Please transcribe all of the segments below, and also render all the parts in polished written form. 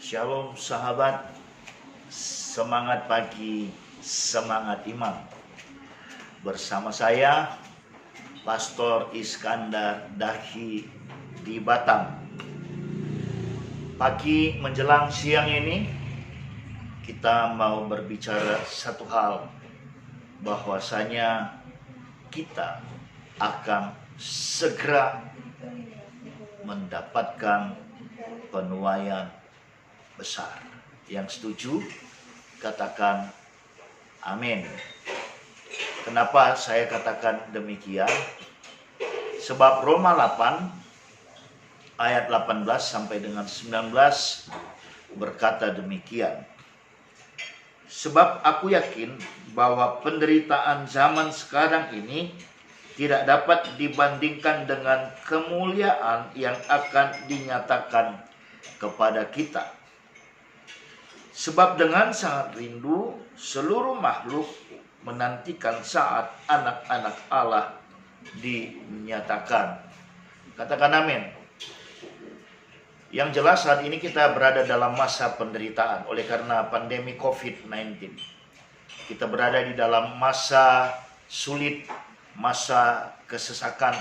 Shalom sahabat, semangat pagi, semangat iman. Bersama saya, Pastor Iskandar Dahi di Batam. Pagi menjelang siang ini, kita mau berbicara satu hal, bahwasanya kita akan segera mendapatkan penuaian besar. Yang setuju, katakan amin. Kenapa saya katakan demikian? Sebab Roma 8 ayat 18 sampai dengan 19 berkata demikian. Sebab aku yakin bahwa penderitaan zaman sekarang ini tidak dapat dibandingkan dengan kemuliaan yang akan dinyatakan kepada kita. Sebab dengan sangat rindu seluruh makhluk menantikan saat anak-anak Allah dinyatakan. Katakan amin. Yang jelas saat ini kita berada dalam masa penderitaan oleh karena pandemi COVID-19. Kita berada di dalam masa sulit, masa kesesakan.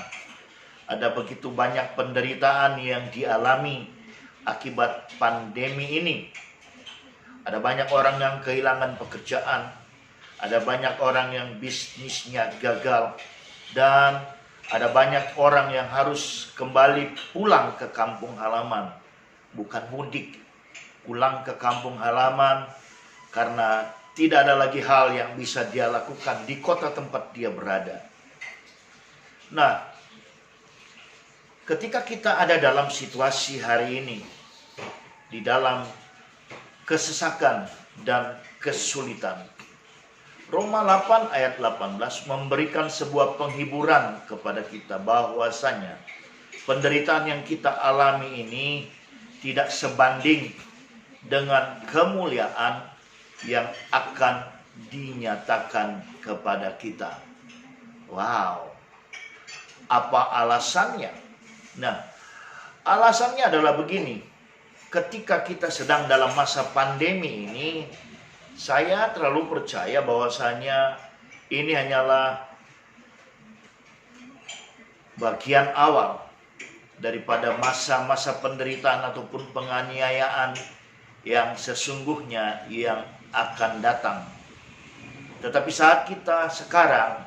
Ada begitu banyak penderitaan yang dialami akibat pandemi ini. Ada banyak orang yang kehilangan pekerjaan, ada banyak orang yang bisnisnya gagal, dan ada banyak orang yang harus kembali pulang ke kampung halaman. Bukan mudik, pulang ke kampung halaman karena tidak ada lagi hal yang bisa dia lakukan di kota tempat dia berada. Nah, ketika kita ada dalam situasi hari ini, di dalam kesesakan dan kesulitan, Roma 8 ayat 18 memberikan sebuah penghiburan kepada kita bahwasanya penderitaan yang kita alami ini tidak sebanding dengan kemuliaan yang akan dinyatakan kepada kita. Wow, apa alasannya? Nah, alasannya adalah begini. Ketika kita sedang dalam masa pandemi ini, saya terlalu percaya bahwasanya ini hanyalah bagian awal daripada masa-masa penderitaan ataupun penganiayaan yang sesungguhnya yang akan datang. Tetapi saat kita sekarang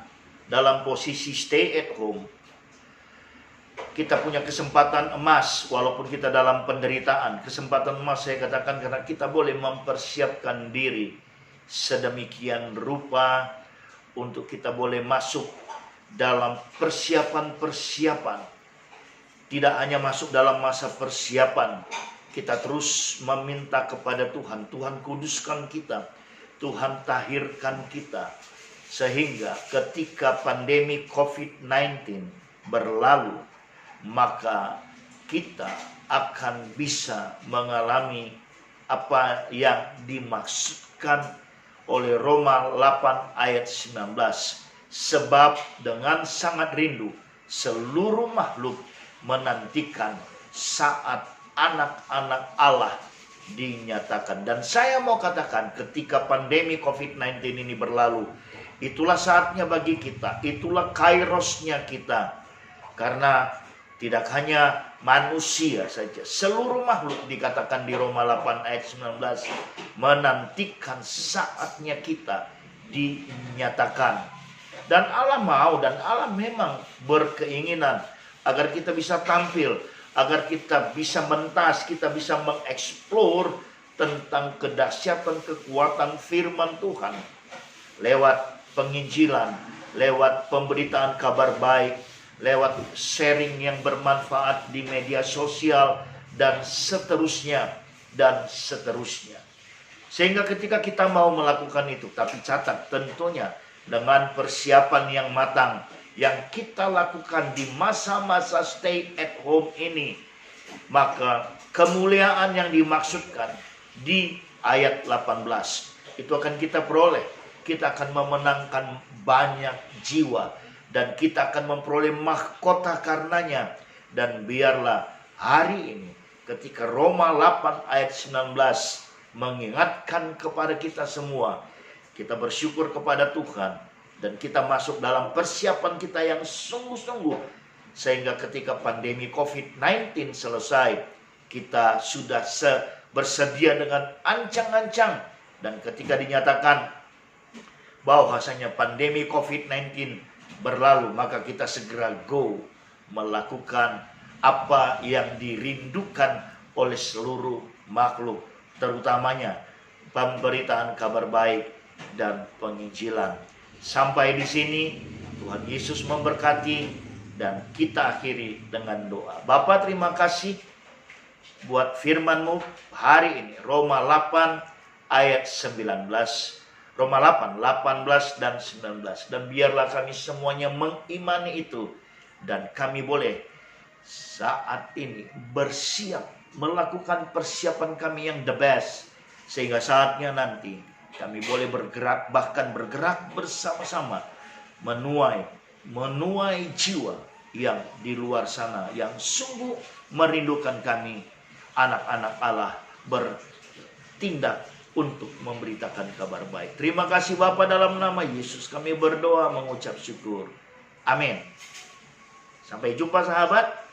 dalam posisi stay at home, kita punya kesempatan emas walaupun kita dalam penderitaan. Kesempatan emas saya katakan karena kita boleh mempersiapkan diri sedemikian rupa untuk kita boleh masuk dalam persiapan-persiapan. Tidak hanya masuk dalam masa persiapan, kita terus meminta kepada Tuhan. Tuhan kuduskan kita, Tuhan tahirkan kita, sehingga ketika pandemi COVID-19 berlalu, maka kita akan bisa mengalami apa yang dimaksudkan oleh Roma 8 ayat 19. Sebab dengan sangat rindu seluruh makhluk menantikan saat anak-anak Allah dinyatakan. Dan saya mau katakan ketika pandemi COVID-19 ini berlalu, itulah saatnya bagi kita, itulah kairosnya kita. Karena tidak hanya manusia saja, seluruh makhluk dikatakan di Roma 8 ayat 19 menantikan saatnya kita dinyatakan. Dan Allah mau, dan Allah memang berkeinginan agar kita bisa tampil, agar kita bisa mentas, kita bisa mengeksplor tentang kedahsyatan kekuatan firman Tuhan lewat penginjilan, lewat pemberitaan kabar baik, lewat sharing yang bermanfaat di media sosial, dan seterusnya, dan seterusnya. Sehingga ketika kita mau melakukan itu, tapi catat tentunya dengan persiapan yang matang, yang kita lakukan di masa-masa stay at home ini, maka kemuliaan yang dimaksudkan di ayat 18, itu akan kita peroleh. Kita akan memenangkan banyak jiwa, dan kita akan memperoleh mahkota karenanya. Dan biarlah hari ini ketika Roma 8 ayat 19 mengingatkan kepada kita semua, kita bersyukur kepada Tuhan dan kita masuk dalam persiapan kita yang sungguh-sungguh, sehingga ketika pandemi COVID-19 selesai, kita sudah bersedia dengan ancang-ancang. Dan ketika dinyatakan bahwasanya pandemi COVID-19 berlalu, maka kita segera melakukan apa yang dirindukan oleh seluruh makhluk, terutamanya pemberitaan kabar baik dan penginjilan. Sampai di sini Tuhan Yesus memberkati, dan kita akhiri dengan doa. Bapa, terima kasih buat firman-Mu hari ini, Roma 8 ayat 19. Roma 8, 18 dan 19. Dan biarlah kami semuanya mengimani itu, dan kami boleh saat ini bersiap melakukan persiapan kami yang the best, sehingga saatnya nanti kami boleh bergerak, bahkan bergerak bersama-sama menuai jiwa yang di luar sana yang sungguh merindukan kami, anak-anak Allah, bertindak untuk memberitakan kabar baik. Terima kasih Bapa, dalam nama Yesus kami berdoa mengucap syukur. Amin. Sampai jumpa sahabat.